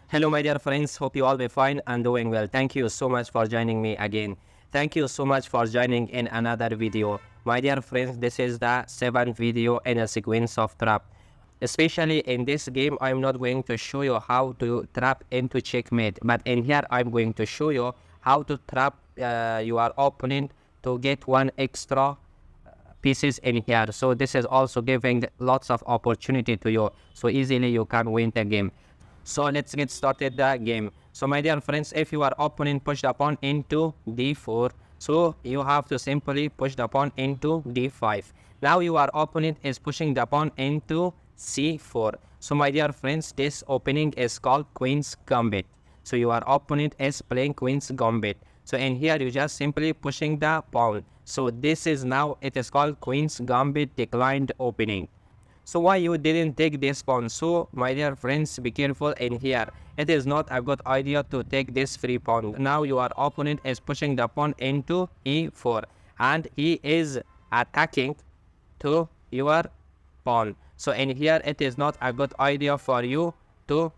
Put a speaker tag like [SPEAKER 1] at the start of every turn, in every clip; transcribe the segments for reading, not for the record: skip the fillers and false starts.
[SPEAKER 1] Hello, my dear friends. Hope you all be fine and doing well. Thank you so much for joining me again. Thank you so much for joining in another video. My dear friends, this is the 7th video in a sequence of trap. Especially in this game, I'm not going to show you how to trap into checkmate. But in here, I'm going to show you how to trap your opponent to get one extra pieces in here. So this is also giving lots of opportunity to you. So easily you can win the game. So let's get started the game. So my dear friends, if your opponent pushed the pawn into d4, so you have to simply push the pawn into d5. Now your opponent is pushing the pawn into c4. So my dear friends, this opening is called Queen's Gambit. So your opponent is playing Queen's Gambit. So in here you just simply pushing the pawn. So this is now, it is called Queen's Gambit declined opening. So why you didn't take this pawn? So my dear friends, be careful in here. It is not a good idea to take this free pawn. Now your opponent is pushing the pawn into e4 and he is attacking to your pawn. So in here it is not a good idea for you to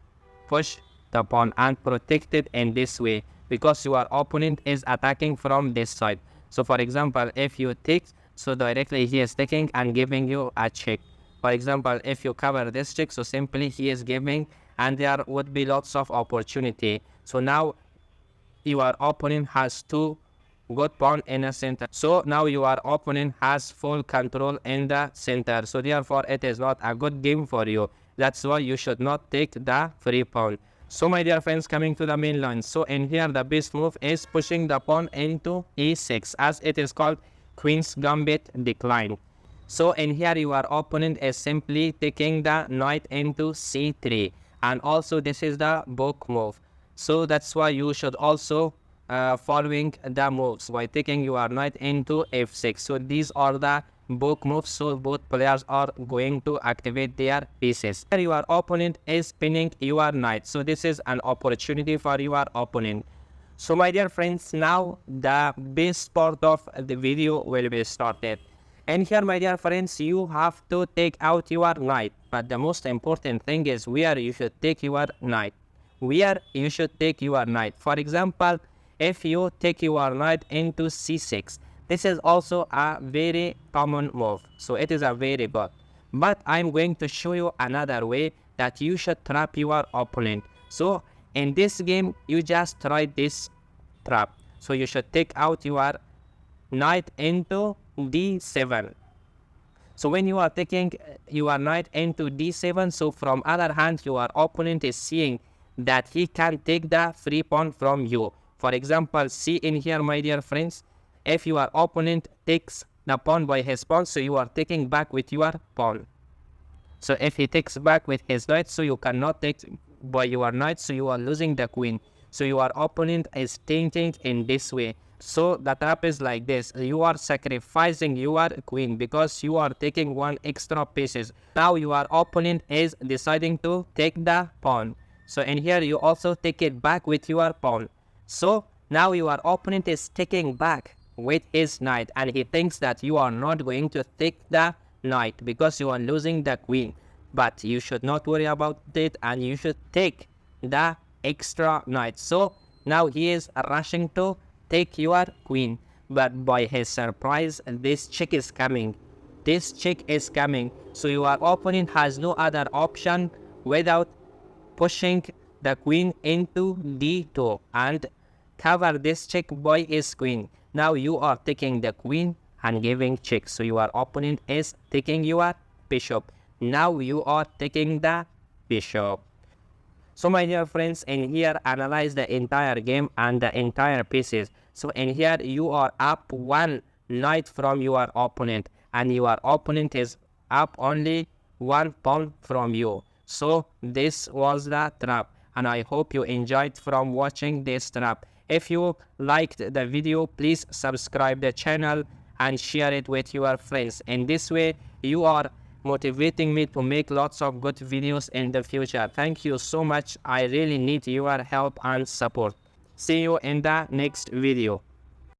[SPEAKER 1] push the pawn and protect it in this way, because your opponent is attacking from this side. So for example, if you take, so directly he is taking and giving you a check. For example, if you cover this check, so simply he is giving and there would be lots of opportunity. So now your opponent has two good pawn in the center. So now your opponent has full control in the center. So therefore it is not a good game for you. That's why you should not take the free pawn. So my dear friends, coming to the main line. So in here the best move is pushing the pawn into e6, as it is called Queen's Gambit decline. So in here your opponent is simply taking the knight into c3, and also this is the book move. So that's why you should also following the moves by taking your knight into f6. So these are the book moves, so both players are going to activate their pieces. Here your opponent is pinning your knight, so this is an opportunity for your opponent. So my dear friends, now the best part of the video will be started. And here, my dear friends, you have to take out your knight. But the most important thing is where you should take your knight. Where you should take your knight. For example, if you take your knight into c6, this is also a very common move. So it is a very good. But I'm going to show you another way that you should trap your opponent. So in this game, you just try this trap. So you should take out your knight into d7. So when you are taking your knight into d7, so from other hand your opponent is seeing that he can take the free pawn from you. For example, see in here, my dear friends, if your opponent takes the pawn by his pawn, so you are taking back with your pawn. So if he takes back with his knight, so you cannot take by your knight, so you are losing the queen. So your opponent is thinking in this way. So the trap is like this. You are sacrificing your queen because you are taking one extra pieces. Now your opponent is deciding to take the pawn. So in here you also take it back with your pawn. So now your opponent is taking back with his knight and he thinks that you are not going to take the knight because you are losing the queen. But you should not worry about it and you should take the extra knight. So now he is rushing to take your queen, but by his surprise, this check is coming. This check is coming. So your opponent has no other option without pushing the queen into d2 and cover this check by his queen. Now you are taking the queen and giving check. So your opponent is taking your bishop. Now you are taking the bishop. So my dear friends, in here analyze the entire game and the entire pieces. So in here you are up one knight from your opponent and your opponent is up only one pawn from you. So this was the trap and I hope you enjoyed from watching this trap. If you liked the video, please subscribe the channel and share it with your friends. In this way you are motivating me to make lots of good videos in the future. Thank you so much. I really need your help and support. See you in the next video.